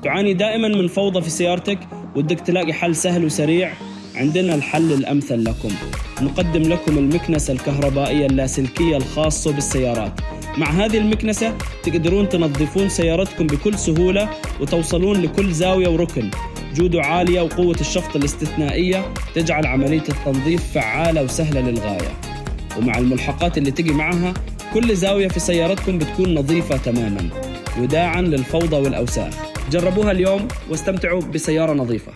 تعاني دائما من فوضى في سيارتك ودك تلاقي حل سهل وسريع؟ عندنا الحل الأمثل لكم. نقدم لكم المكنسة الكهربائية اللاسلكية الخاصة بالسيارات. مع هذه المكنسة تقدرون تنظفون سيارتكم بكل سهولة وتوصلون لكل زاوية وركن. جودة عالية وقوة الشفط الاستثنائية تجعل عملية التنظيف فعالة وسهلة للغاية. ومع الملحقات اللي تجي معها كل زاوية في سيارتكم بتكون نظيفة تماما، وداعا للفوضى والأوساخ. جربوها اليوم واستمتعوا بسيارة نظيفة.